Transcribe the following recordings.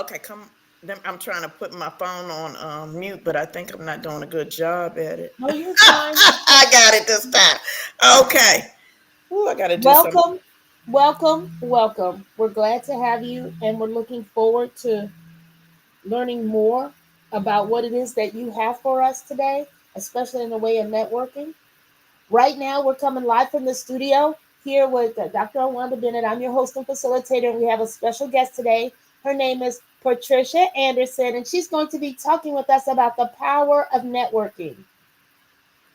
Okay, come. I'm trying to put my phone on mute, but I think I'm not doing a good job at it. No, you're fine. I got it this time. Okay. Ooh, I got to do some. Welcome, welcome. We're glad to have you, and we're looking forward to learning more about what it is that you have for us today, especially in the way of networking. Right now, we're coming live from the studio here with Dr. Wanda Bennett. I'm your host and facilitator, and we have a special guest today. Her name is Patricia Anderson, and she's going to be talking with us about the power of networking.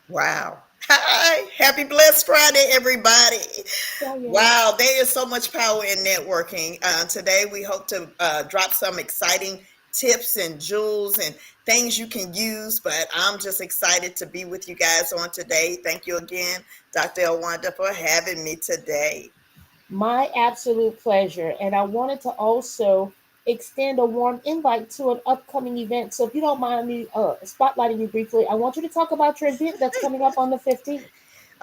Wow. Hi. Happy Blessed Friday, everybody. Yeah, yeah. Wow. There is so much power in networking. Today, we hope to drop some exciting tips and jewels and things you can use. But I'm just excited to be with you guys on today. Thank you again, Dr. Elwanda, for having me today. My absolute pleasure. And I wanted to also extend a warm invite to an upcoming event. So if you don't mind me spotlighting you briefly, I want you to talk about your event that's coming up on the 15th.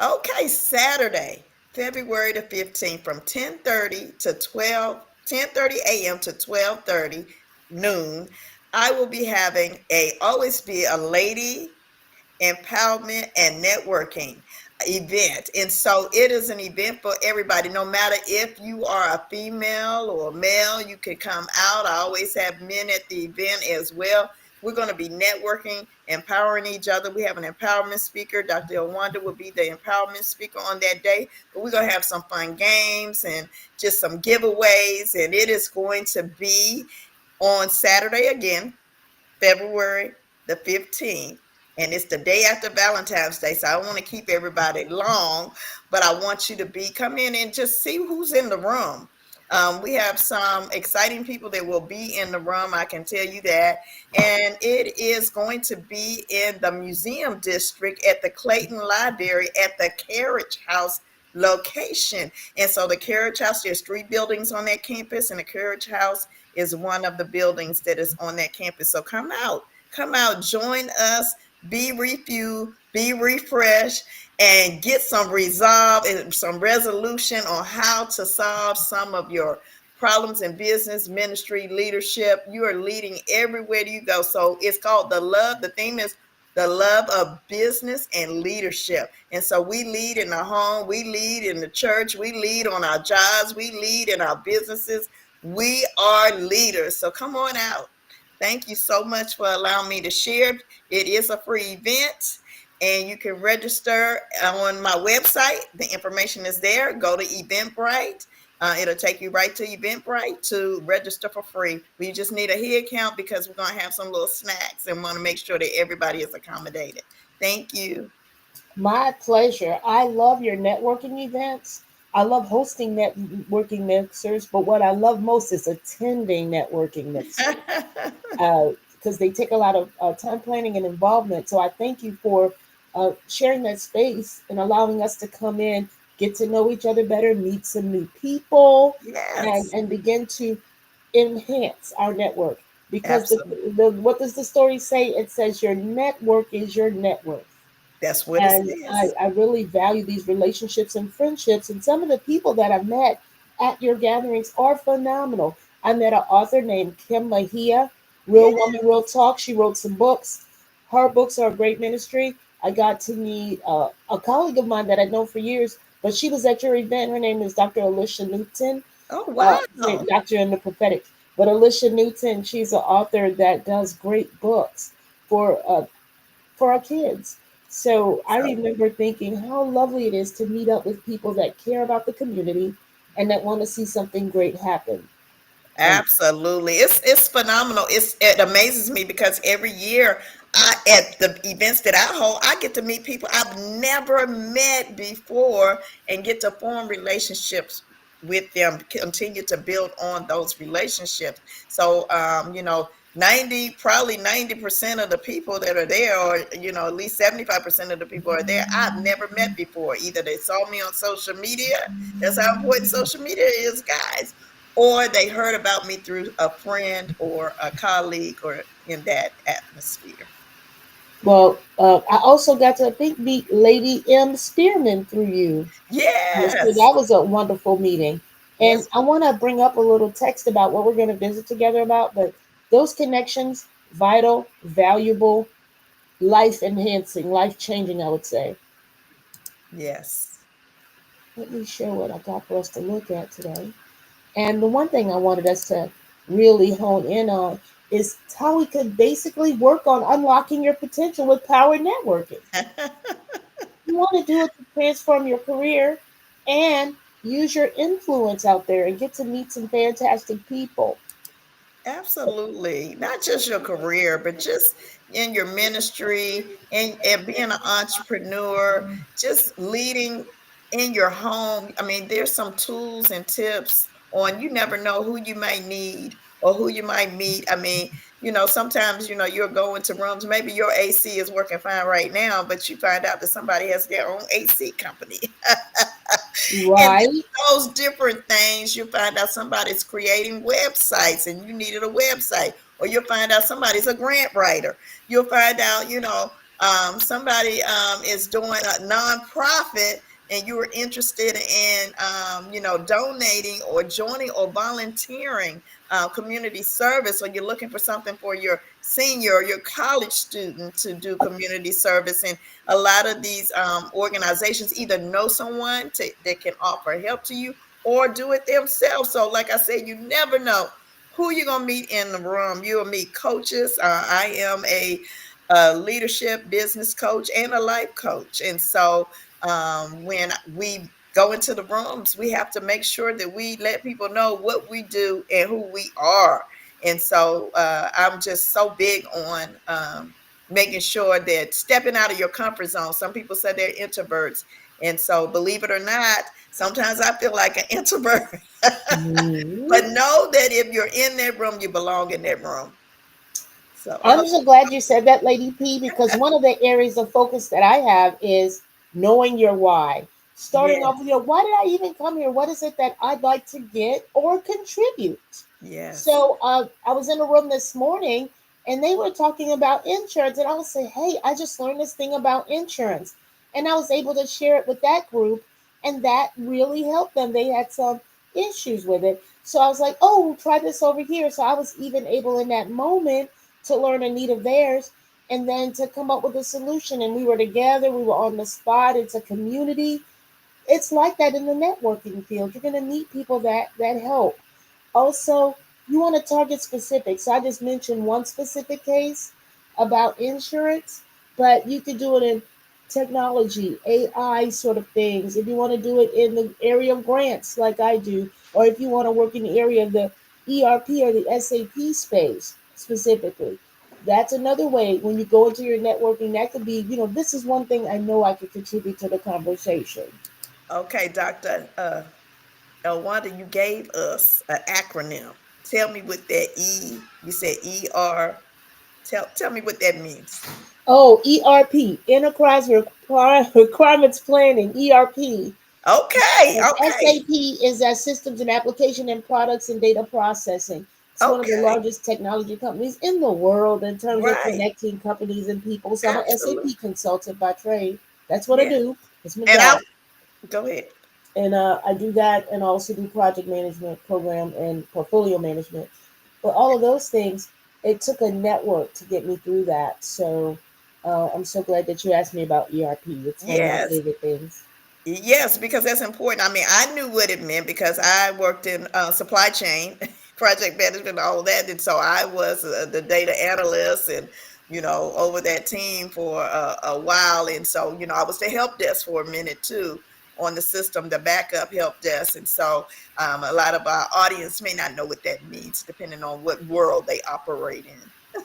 Okay, Saturday, February the 15th from 10:30 to 10:30 a.m. to 12:30 noon. I will be having a always be a lady empowerment and networking event. And so it is an event for everybody, no matter if you are a female or male, you can come out. I always have men at the event as well. We're going to be networking, empowering each other. We have an empowerment speaker. Dr. Elwanda will be the empowerment speaker on that day. But we're going to have some fun games and just some giveaways. And it is going to be on Saturday again, February the 15th. And it's the day after Valentine's Day. So I don't want to keep everybody long, but I want you to come in and just see who's in the room. We have some exciting people that will be in the room, I can tell you that. And it is going to be in the museum district at the Clayton Library at the Carriage House location. And so the Carriage House, there's three buildings on that campus, and the Carriage House is one of the buildings that is on that campus. So come out, join us, be refueled, be refreshed, and get some resolve and some resolution on how to solve some of your problems in business, ministry, leadership. You are leading everywhere you go. So it's called the theme is the love of business and leadership. And so we lead in the home, we lead in the church, we lead on our jobs, we lead in our businesses. We are leaders. So come on out. Thank you so much for allowing me to share. It is a free event, and you can register on my website. The information is there. Go to Eventbrite. It'll take you right to Eventbrite to register for free. We just need a head count because we're going to have some little snacks and want to make sure that everybody is accommodated. Thank you. My pleasure. I love your networking events. I love hosting networking mixers, but what I love most is attending networking mixers because they take a lot of time planning and involvement. So I thank you for sharing that space and allowing us to come in, get to know each other better, meet some new people, Yes, and begin to enhance our network. Because absolutely. what does the story say? It says your network is your net worth. That's what it And says. I really value these relationships and friendships. And some of the people that I've met at your gatherings are phenomenal. I met an author named Kim Mahia, Yeah. Real Woman, Real Talk. She wrote some books. Her books are a great ministry. I got to meet a colleague of mine that I'd known for years, but she was at your event. Her name is Dr. Alicia Newton, Oh, wow. Doctor in the Prophetic. But Alicia Newton, she's an author that does great books for for our kids. So I So remember thinking how lovely it is to meet up with people that care about the community and that want to see something great happen. And absolutely. It's phenomenal. It amazes me because every year at the events that I hold, I get to meet people I've never met before and get to form relationships with them, continue to build on those relationships. So 90% of the people that are there, or at least 75% of the people are there, I've never met before. Either they saw me on social media, that's how important social media is, guys, or they heard about me through a friend or a colleague or in that atmosphere. well, I also got to meet Lady M. Spearman through you. So Yes. that was a wonderful meeting. And Yes. I want to bring up a little text about what we're going to visit together about, but those connections, vital, valuable, life enhancing, life changing, I would say. Yes. Let me show what I got for us to look at today. And the one thing I wanted us to really hone in on is how we could basically work on unlocking your potential with power networking. You want to do it to transform your career and use your influence out there and get to meet some fantastic people. Absolutely. Not just your career, but just in your ministry and being an entrepreneur, just leading in your home. I mean, there's some tools and tips on you never know who you might need or who you might meet. I mean, sometimes, you're going to rooms, maybe your AC is working fine right now, but you find out that somebody has their own AC company. And Right? those different things, you find out somebody's creating websites and you needed a website, or you'll find out somebody's a grant writer. You'll find out, somebody is doing a nonprofit and you were interested in, donating or joining or volunteering community service, or you're looking for something for your senior or your college student to do community service. And a lot of these organizations either know someone that can offer help to you or do it themselves. So, like I said, you never know who you're going to meet in the room. You'll meet coaches. I am a leadership business coach and a life coach. And so, when we go into the rooms, we have to make sure that we let people know what we do and who we are. And so, I'm just so big on making sure that stepping out of your comfort zone. Some people say they're introverts. And so, believe it or not, sometimes I feel like an introvert. Mhm. But know that if you're in that room, you belong in that room. So, I'm so glad you said that, Lady P, because one of the areas of focus that I have is knowing your why. Starting yes, off with your why did I even come here? What is it that I'd like to get or contribute? yes. So I was in a room this morning and they were talking about insurance, and I would say, hey, I just learned this thing about insurance. And I was able to share it with that group, and that really helped them. They had some issues with it. So I was like, oh, try this over here. So I was even able in that moment to learn a need of theirs and then to come up with a solution. And we were together, we were on the spot. It's a community. It's like that in the networking field. You're going to meet people that help. Also, you want to target specific. So I just mentioned one specific case about insurance, but you could do it in technology, AI sort of things. If you want to do it in the area of grants, like I do, or if you want to work in the area of the ERP or the SAP space specifically. That's another way when you go into your networking, that could be, this is one thing I know I could contribute to the conversation. Okay, Dr. Elwanda, you gave us an acronym. Tell me what that you said ER. Tell me what that means. Oh, ERP, Requirements Planning, ERP. Okay, And okay, SAP is that Systems and Application and Products and Data Processing. It's one of the okay. largest technology companies in the world in terms of Right. connecting companies and people. So I'm an Absolutely. SAP consultant by trade. That's what I Yeah. do. It's my And I job. go ahead. And I do that and also do project management, program, and portfolio management. But all of those things, it took a network to get me through that. So I'm so glad that you asked me about ERP. It's one of my Yes. favorite things. Yes, because that's important. I mean, I knew what it meant because I worked in supply chain, project management, all of that, and so I was the data analyst and over that team for a while, and so I was the help desk for a minute too on the system, the backup help desk, and so a lot of our audience may not know what that means, depending on what world they operate in.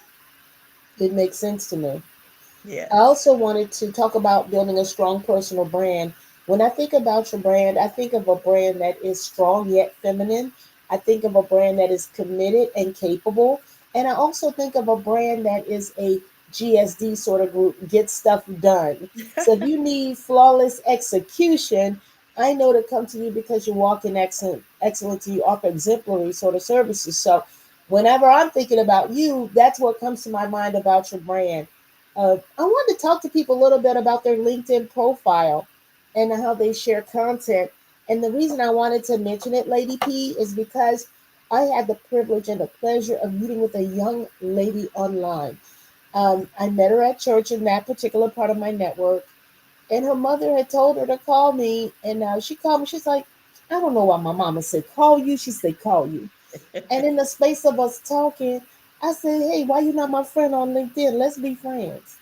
It makes sense to me. I Yes. also wanted to talk about building a strong personal brand. When I think about your brand, I think of a brand that is strong yet feminine. I think of a brand that is committed and capable. And I also think of a brand that is a GSD sort of group, get stuff done. So if you need flawless execution, I know to come to you because you walk in excellence, you offer exemplary sort of services. So whenever I'm thinking about you, that's what comes to my mind about your brand. I wanted to talk to people a little bit about their LinkedIn profile and how they share content. And the reason I wanted to mention it, Lady P, is because I had the privilege and the pleasure of meeting with a young lady online. I met her at church in that particular part of my network, and her mother had told her to call me, and she called me. She's like, I don't know why my mama said call you. She said call you. And in the space of us talking, I said, hey, why you not my friend on LinkedIn? Let's be friends.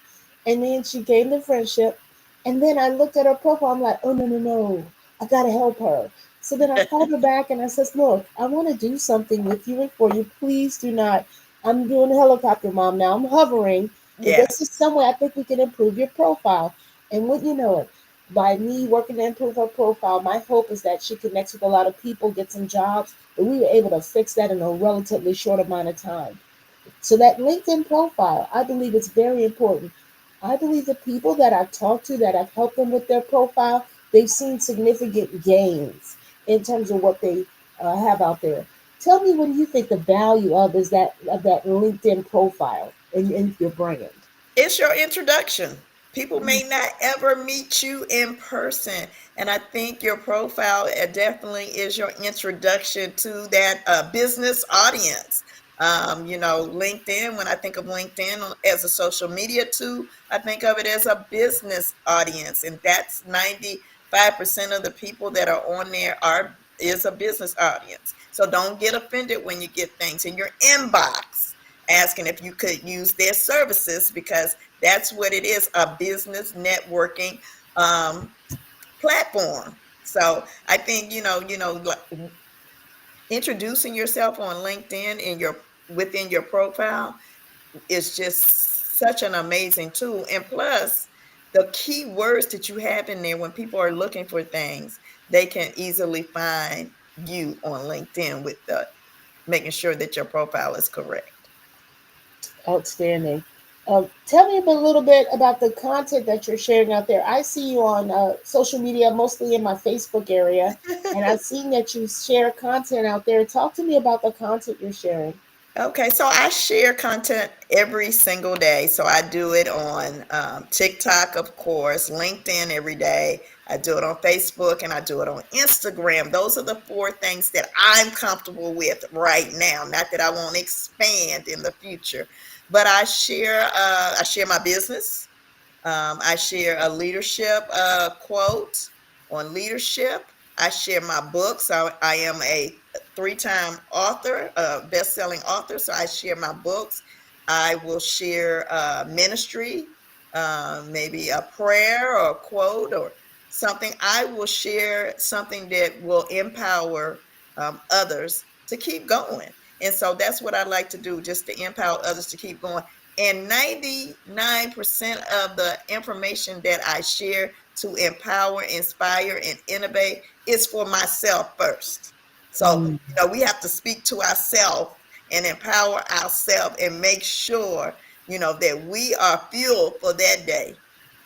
And then she gave the friendship. And then I looked at her profile. I'm like, oh, no, no, no. I got to help her. So then I called her back and I says, look, I want to do something with you and for you. Please do not. I'm doing helicopter mom now. I'm hovering. But Yeah. this is some way I think we can improve your profile. And wouldn't you know it, by me working to improve her profile, my hope is that she connects with a lot of people, gets some jobs, but we were able to fix that in a relatively short amount of time. So that LinkedIn profile, I believe it's very important. I believe the people that I've talked to that I've helped them with their profile, they've seen significant gains in terms of what they have out there. Tell me, what do you think the value of that LinkedIn profile in your brand? It's your introduction. People may not ever meet you in person. And I think your profile definitely is your introduction to that business audience. LinkedIn, when I think of LinkedIn as a social media tool, I think of it as a business audience. And that's 95% of the people that are on there is a business audience. So don't get offended when you get things in your inbox asking if you could use their services, because that's what it is, a business networking um, platform. So I think like, introducing yourself on LinkedIn in your within your profile is just such an amazing tool. And plus, the key words that you have in there, when people are looking for things, they can easily find you on LinkedIn with the making sure that your profile is correct. Outstanding. Tell me a little bit about the content that you're sharing out there. I see you on social media, mostly in my Facebook area, and I've seen that you share content out there. Talk to me about the content you're sharing. Okay, so I share content every single day. So I do it on TikTok, of course, LinkedIn every day. I do it on Facebook and I do it on Instagram. Those are the four things that I'm comfortable with right now. Not that I won't expand in the future, but I share my business. I share a leadership quote on leadership. I share my books. I am a three-time author, best-selling author, so I share my books. I will share ministry, maybe a prayer or a quote or something. I will share something that will empower others to keep going. And so that's what I like to do, just to empower others to keep going. And 99% of the information that I share to empower, inspire, and innovate is for myself first. So, Mm. we have to speak to ourselves and empower ourselves and make sure, that we are fueled for that day.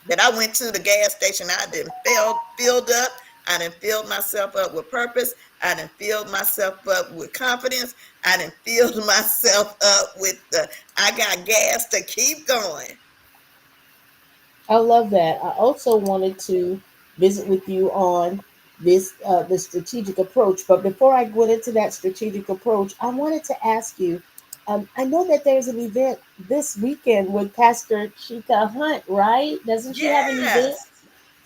That I went to the gas station, I didn't filled up, I didn't filled myself up with purpose, I didn't filled myself up with confidence, I didn't filled myself up with I got gas to keep going. I love that. I also wanted to visit with you on this the strategic approach. But before I went into that strategic approach, I wanted to ask you. I know that there's an event this weekend with Pastor Chica Hunt, right? Doesn't she have an event? Yes.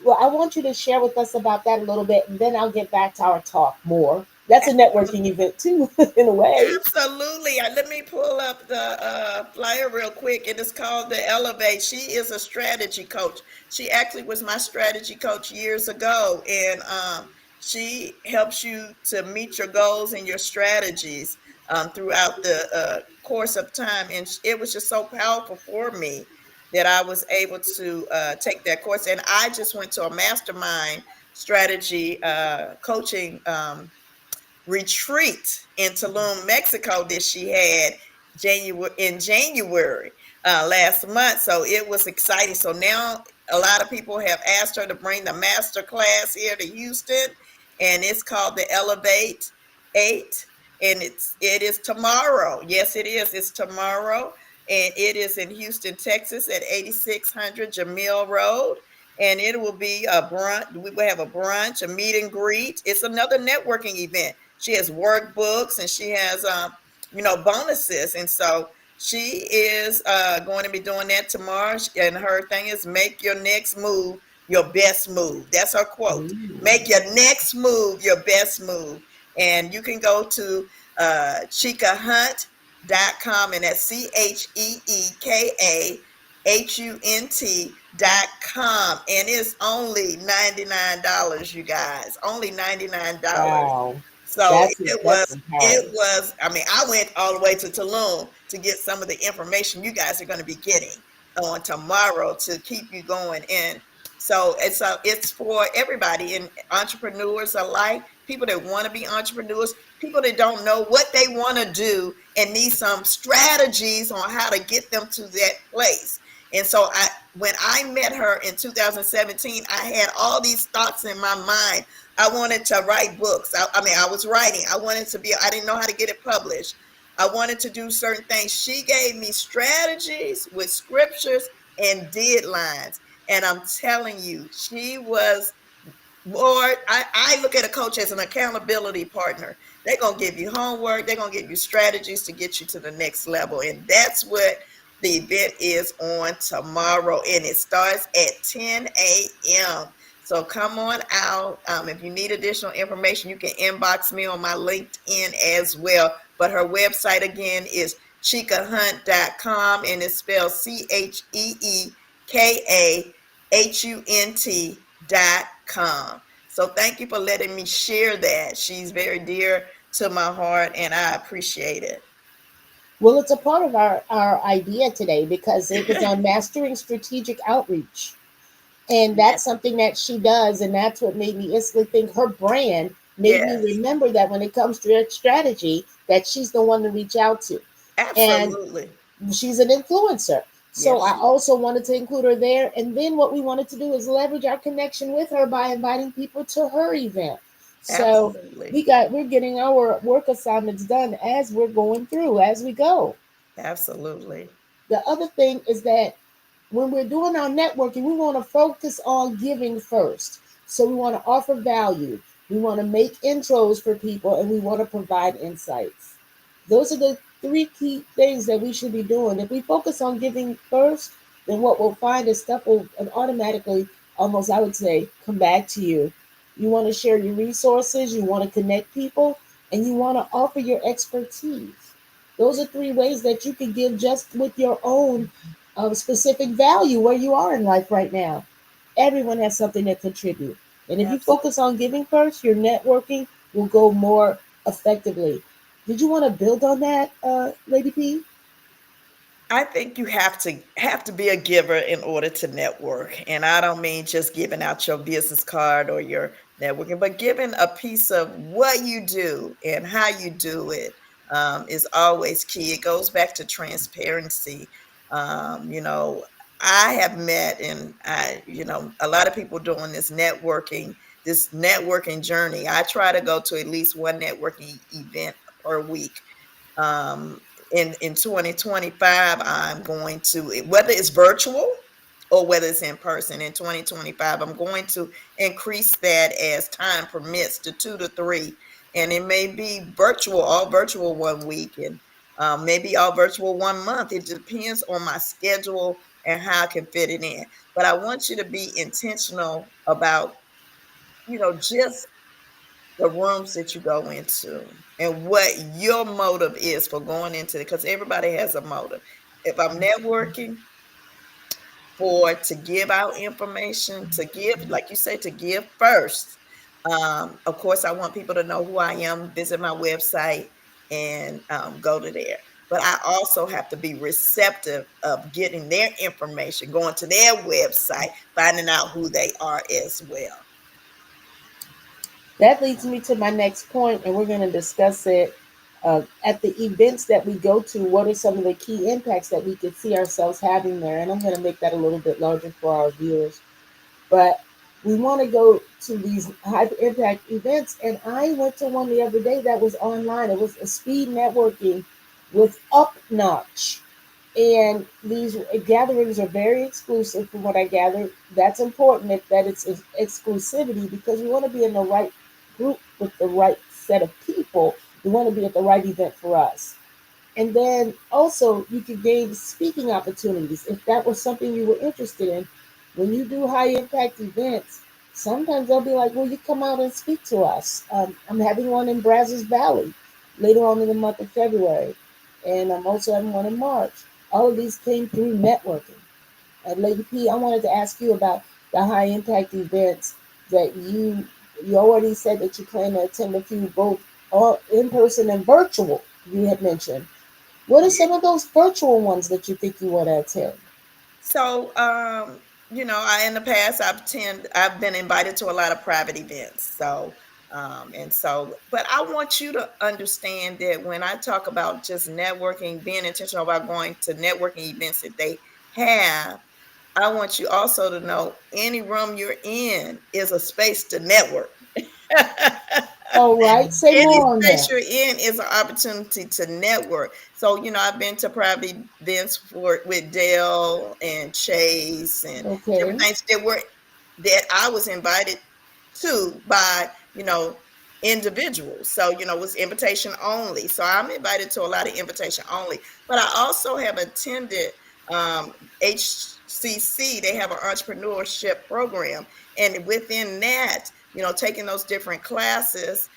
Well, I want you to share with us about that a little bit, and then I'll get back to our talk more. That's a networking event too, in a way. Absolutely. Let me pull up the flyer real quick. It is called the Elevate. She is a strategy coach. She actually was my strategy coach years ago, and she helps you to meet your goals and your strategies throughout the course of time. And it was just so powerful for me that I was able to take that course. And I just went to a mastermind strategy coaching retreat in Tulum, Mexico that she had in January last month. So it was exciting. So now a lot of people have asked her to bring the master class here to Houston, and it's called the Elevate 8, and it is tomorrow. Yes, it is. It's tomorrow, and it is in Houston, Texas, at 8600 Jamil Road. and it will be a brunch. We will have a brunch, a meet and greet. It's another networking event. She has workbooks and she has bonuses, and so she is going to be doing that tomorrow. And her thing is make your next move your best move. That's her quote. Ooh. Make your next move your best move. And you can go to CheekaHunt.com, and that's CheekaHunt.com, and it's only $99, you guys. Only $99. Wow. So it That's was, empowering. I mean, I went all the way to Tulum to get some of the information you guys are going to be getting on tomorrow to keep you going. And so it's for everybody, and entrepreneurs alike, people that want to be entrepreneurs, people that don't know what they want to do and need some strategies on how to get them to that place. And so when I met her in 2017, I had all these thoughts in my mind. I wanted to write books. I mean, I was writing. I didn't know how to get it published. I wanted to do certain things. She gave me strategies with scriptures and deadlines. And I'm telling you, she was, Lord, I look at a coach as an accountability partner. They're going to give you homework. They're going to give you strategies to get you to the next level. And that's what the event is on tomorrow. And it starts at 10 a.m. So come on out. If you need additional information, you can inbox me on my LinkedIn as well. But her website again is CheekaHunt.com, and it's spelled CheekaHunt.com. So thank you for letting me share that. She's very dear to my heart, and I appreciate it. Well, it's a part of our idea today because it was on mastering strategic outreach. And Yes, that's something that she does. And that's what made me instantly think her brand made me yes, remember that when it comes to strategy, that she's the one to reach out to. And absolutely. she's an influencer. So Yes, I she is. also wanted to include her there. And then what we wanted to do is leverage our connection with her by inviting people to her event. So Absolutely. we're getting our work assignments done as we're going through, as we go. Absolutely. The other thing is that when we're doing our networking, we want to focus on giving first. So we want to offer value, we want to make intros for people, and we want to provide insights. Those are the three key things that we should be doing. If we focus on giving first, then what we'll find is stuff will automatically, almost I would say, come back to you. You want to share your resources, you want to connect people, and you want to offer your expertise. Those are three ways that you can give just with your own specific value where you are in life right now. Everyone has something to contribute. And if you Absolutely. focus on giving first, your networking will go more effectively. Did you want to build on that, Lady P? I think you have to be a giver in order to network. And I don't mean just giving out your business card or your networking, but giving a piece of what you do and how you do it is always key. It goes back to transparency. You know, I have met, and a lot of people doing this networking journey. I try to go to at least one networking event per week. um, in 2025, I'm going to, whether it's virtual or whether it's in person, in 2025 I'm going to increase that as time permits to 2 to 3, and it may be virtual, all virtual one week, and maybe all virtual one month. It depends on my schedule and how I can fit it in, but I want you to be intentional about just the rooms that you go into and what your motive is for going into it, because everybody has a motive. If I'm networking for to give out information, to give, like you say, to give first. Of course, I want people to know who I am, visit my website, and go to there. But I also have to be receptive of getting their information, going to their website, finding out who they are as well. That leads me to my next point, and we're going to discuss it at the events that we go to. What are some of the key impacts that we could see ourselves having there? And I'm going to make that a little bit larger for our viewers. But we want to go to these high impact events. And I went to one the other day that was online. It was a speed networking with Up Notch. And these gatherings are very exclusive from what I gather. That's important that it's exclusivity because we want to be in the right group with the right set of people. We want to be at the right event for us. And then also you could gain speaking opportunities if that was something you were interested in. When you do high impact events, sometimes they'll be like, "Will you come out and speak to us?" I'm having one in Brazos Valley later on in the month of February, and I'm also having one in March. All of these came through networking. Lady P, I wanted to ask you about the high impact events that you already said that you plan to attend a few both all in person and virtual. You had mentioned. What are some of those virtual ones that you think you want to attend? So, in the past, I've been invited to a lot of private events. But I want you to understand that when I talk about just networking, being intentional about going to networking events that they have, I want you also to know any room you're in is a space to network. All right, say Any more on space that. you're in is an opportunity to network. So, I've been to private events with Dell and Chase and different Okay. things that I was invited to by, individuals. So, it was invitation only. So I'm invited to a lot of invitation only. But I also have attended HCC. They have an entrepreneurship program. And within that, taking those different classes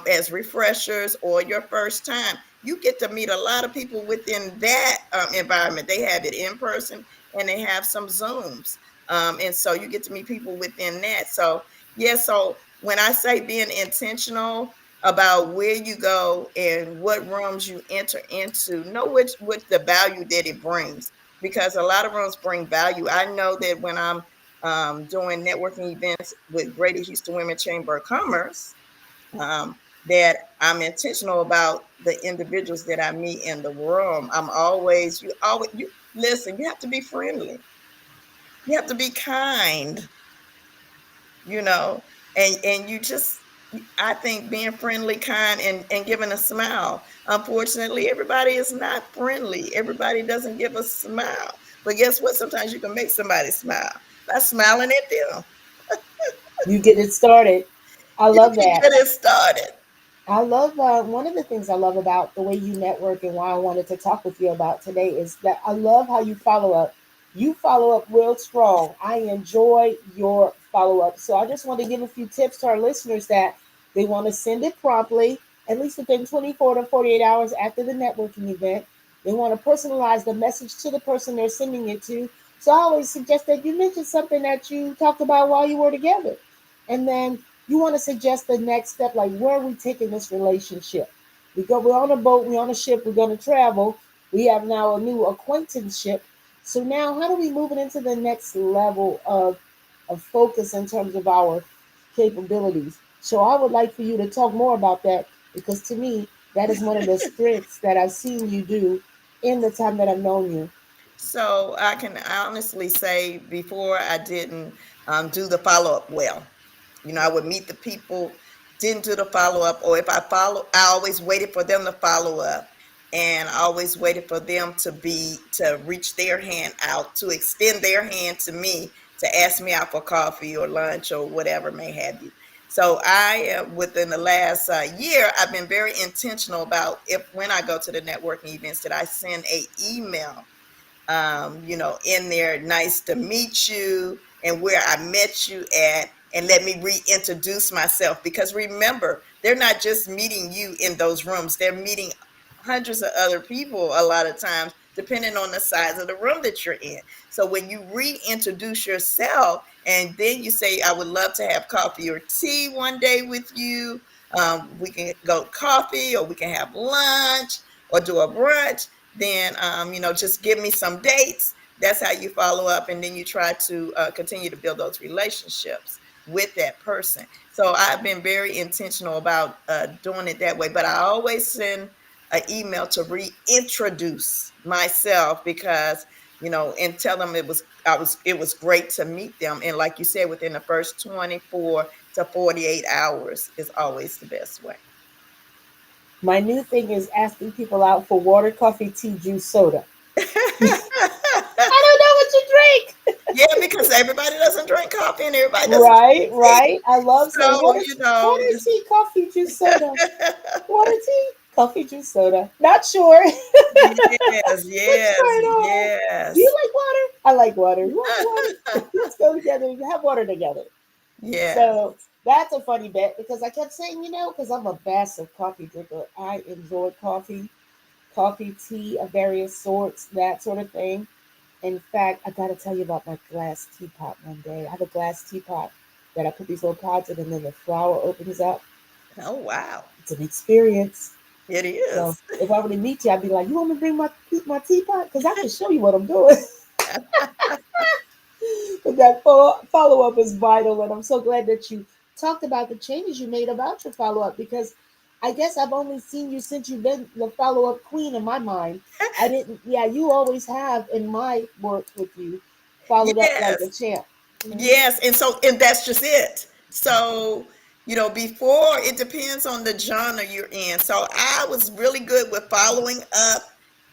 as refreshers or your first time, you get to meet a lot of people within that environment. They have it in person and they have some Zooms. And so you get to meet people within that. So, yeah, so when I say being intentional about where you go and what rooms you enter into, know what the value that it brings because a lot of rooms bring value. I know that when I'm doing networking events with Greater Houston Women Chamber of Commerce, that I'm intentional about the individuals that I meet in the room. You listen, you have to be friendly. You have to be kind, you know, and you just, I think being friendly, kind, and giving a smile. Unfortunately, everybody is not friendly. Everybody doesn't give a smile. But guess what? Sometimes you can make somebody smile by smiling at them. You get it started. I You love can that. get it started. I love one of the things I love about the way you network and why I wanted to talk with you about today is that I love how you follow up. You follow up real strong. I enjoy your follow up. So I just want to give a few tips to our listeners that they want to send it promptly, at least within 24 to 48 hours after the networking event. They want to personalize the message to the person they're sending it to. So I always suggest that you mention something that you talked about while you were together. And then you want to suggest the next step, like where are we taking this relationship? We're on a boat, we're on a ship, we're going to travel. We have now a new acquaintanceship. So now, how do we move it into the next level of focus in terms of our capabilities? So I would like for you to talk more about that because to me, that is one of the strengths that I've seen you do in the time that I've known you. So I can honestly say before I didn't do the follow up well. I would meet the people, didn't do the follow up, or if I always waited for them to follow up, and I always waited for them to reach their hand out, to extend their hand to me, to ask me out for coffee or lunch or whatever may have you. So within the last year, I've been very intentional about if when I go to the networking events that I send a email in there, nice to meet you, and where I met you at, and let me reintroduce myself. Because remember, they're not just meeting you in those rooms, they're meeting hundreds of other people a lot of times, depending on the size of the room that you're in. So when you reintroduce yourself and then you say, I would love to have coffee or tea one day with you, we can go coffee or we can have lunch or do a brunch, then just give me some dates. That's how you follow up, and then you try to continue to build those relationships with that person. So I've been very intentional about doing it that way, but I always send an email to reintroduce myself because and tell them it was great to meet them, and like you said, within the first 24 to 48 hours is always the best way. My new thing is asking people out for water, coffee, tea, juice, soda. break. Yeah, because everybody doesn't drink coffee and everybody doesn't Right, drink tea. right. I love saying So, you know, water, just tea, coffee, juice, soda. Water, tea, coffee, juice, soda. Not sure. yes, Let's yes, try it on. Do you yes. like water? I like water. You want water? Let's go together and have water together. Yes. So that's a funny bit because I kept saying, because I'm a massive coffee drinker. I enjoy coffee, tea of various sorts, that sort of thing. In fact, I got to tell you about my glass teapot one day. I have a glass teapot that I put these little pods in, and then the flower opens up. Oh, wow. It's an experience. It So is. if I were to meet you, I'd be like, "You want me to bring my teapot? Because I can show you what I'm doing." But that follow up is vital, and I'm so glad that you talked about the changes you made about your follow up because I guess I've only seen you since you've been the follow up queen in my mind. I didn't, yeah, you always have in my work with you followed up like a Yes. champ. Hmm. Yes, and that's just it. So, before it depends on the genre you're in. So I was really good with following up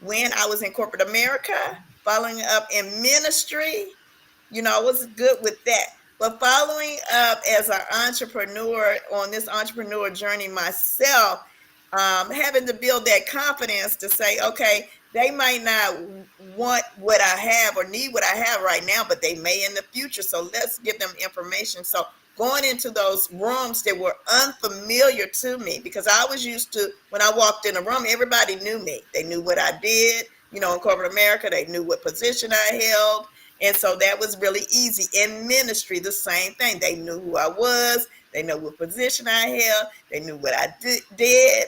when I was in corporate America, following up in ministry. I was good with that. But following up as an entrepreneur on this entrepreneur journey myself, having to build that confidence to say, okay, they might not want what I have or need what I have right now, but they may in the future. So let's give them information. So going into those rooms that were unfamiliar to me, because I was used to, when I walked in a room, everybody knew me. They knew what I did. In corporate America, they knew what position I held. And so that was really easy. In ministry, the same thing. They knew who I was. They knew what position I held. They knew what I did.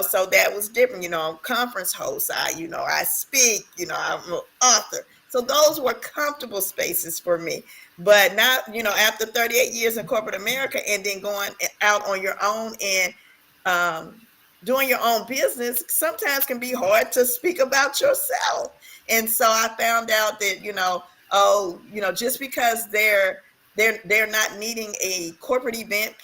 So that was different. I'm conference host. I speak. I'm an author. So those were comfortable spaces for me. But now, after 38 years in corporate America and then going out on your own and doing your own business, sometimes can be hard to speak about yourself. And so I found out that, just because they're not needing a corporate event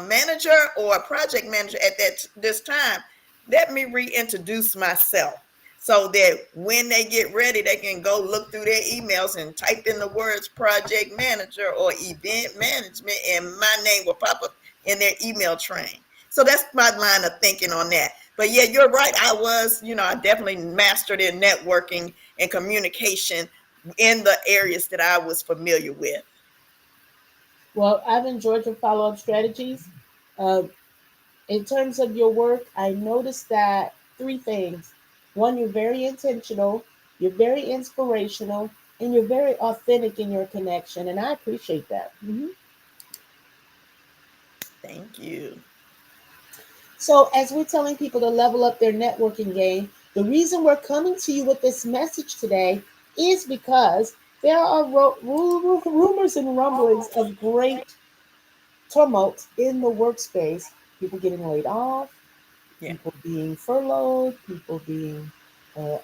manager or a project manager at this time, let me reintroduce myself so that when they get ready, they can go look through their emails and type in the words project manager or event management, and my name will pop up in their email train. So that's my line of thinking on that. But yeah, you're right. I definitely mastered in networking and communication in the areas that I was familiar with. Well, I've enjoyed your follow up strategies. Uh, in terms of your work, I noticed that three things. One, you're very intentional, you're very inspirational, and you're very authentic in your connection. And I appreciate that. Mhm. Thank you. So, as we're telling people to level up their networking game, the reason we're coming to you with this message today is because there are rumors and rumblings of great tumult in the workspace. People getting laid off, Yeah. people being furloughed, people being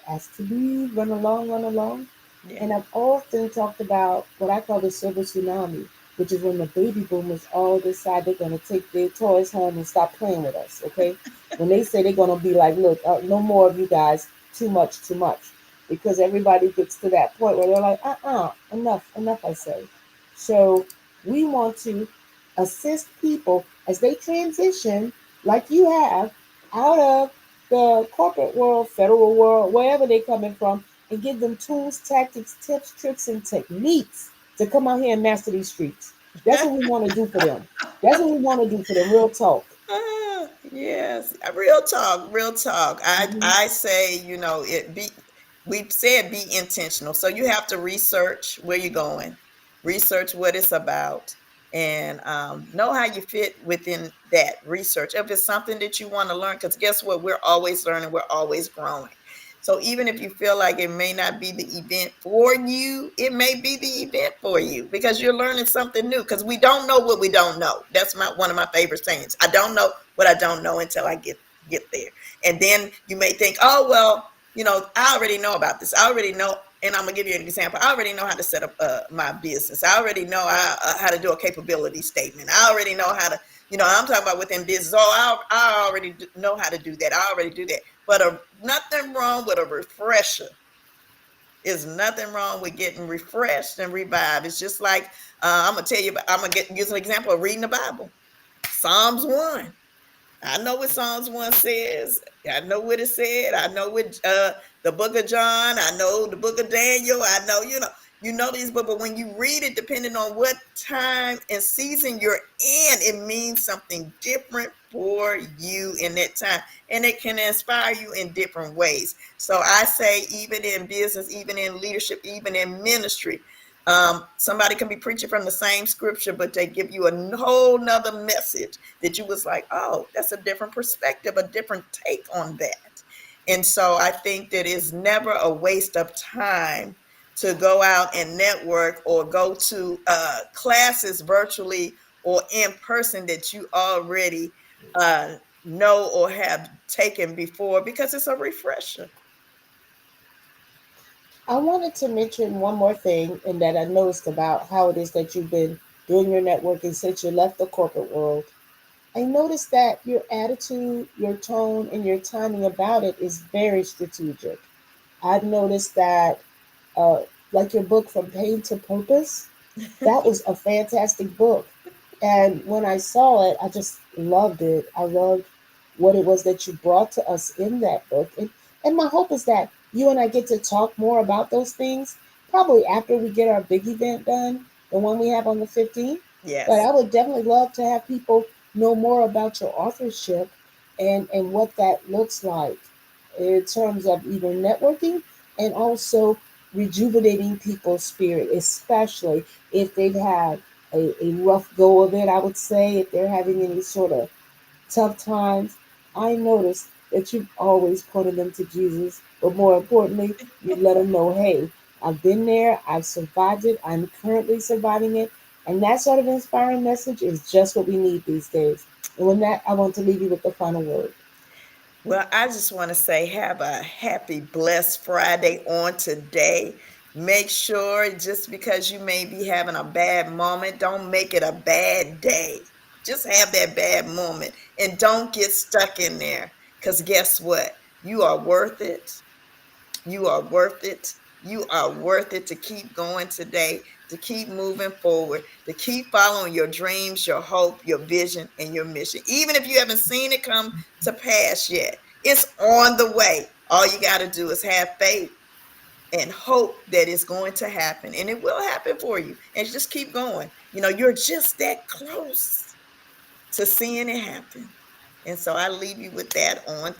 asked to leave, run along, run along. Yeah. And I've often talked about what I call the silver tsunami, which is when the baby boomers all decide they're going to take their toys home and stop playing with us. Okay, when they say they're going to be like, look, no more of you guys, too much, too much, because everybody gets to that point where they're like, enough, enough, I say. So we want to assist people as they transition, like you have, out of the corporate world, federal world, wherever they're coming from, and give them tools, tactics, tips, tricks, and techniques to come out here and master these streets. That's what we want to do for them. That's what we want to do for them. Real talk. Yes, real talk, real talk. I Hmm. I say, we've said be intentional. So you have to research where you're going, research what it's about, and know how you fit within that research. If it's something that you want to learn, because guess what? We're always learning, we're always growing. So even if you feel like it may not be the event for you, it may be the event for you because you're learning something new. Because we don't know what we don't know. That's one of my favorite sayings. I don't know what I don't know until I get there. And then you may think, oh well, I already know about this. I already know, and I'm gonna give you an example. I already know how to set up my business. I already know how to do a capability statement. I already know how to, I'm talking about within business. Oh, I already know how to do that. I already do that. But nothing wrong with a refresher There's nothing wrong with getting refreshed and revived. It's just like I'm gonna tell you. I'm gonna use an example of reading the Bible. Psalms 1. I know what Psalms 1 says. I know what it said. I know what the book of John. I know the book of Daniel. I know, you know these books, but when you read it, depending on what time and season you're in, it means something different for you in that time. And it can inspire you in different ways. So I say, even in business, even in leadership, even in ministry, somebody can be preaching from the same scripture, but they give you a whole nother message that you was like, oh, that's a different perspective, a different take on that. And so I think that it's never a waste of time to go out and network or go to classes virtually or in person that you already know or have taken before, because it's a refresher. I wanted to mention one more thing, and that I noticed about how it is that you've been doing your networking since you left the corporate world. I noticed that your attitude, your tone, and your timing about it is very strategic. I've noticed that, uh, like your book From Pain to Purpose, that was a fantastic book. And when I saw it, I just loved it. I loved what it was that you brought to us in that book. And my hope is that you and I get to talk more about those things, probably after we get our big event done, the one we have on the 15th. But Yes. I would definitely love to have people know more about your authorship and what that looks like in terms of either networking and also rejuvenating people's spirit, especially if they've had a rough go of it, I would say, if they're having any sort of tough times. I noticed that you've always pointed them to Jesus, but more importantly, you let them know, hey, I've been there, I've survived it, I'm currently surviving it. And that sort of inspiring message is just what we need these days. And with that, I want to leave you with the final word. Well, I just want to say, have a happy, blessed Friday on today. Make sure, just because you may be having a bad moment, don't make it a bad day. Just have that bad moment and don't get stuck in there. Because guess what? You are worth it. You are worth it. You are worth it to keep going today, to keep moving forward, to keep following your dreams, your hope, your vision, and your mission. Even if you haven't seen it come to pass yet, it's on the way. All you got to do is have faith and hope that it's going to happen, and it will happen for you. And just keep going. You're just that close to seeing it happen. And so I leave you with that on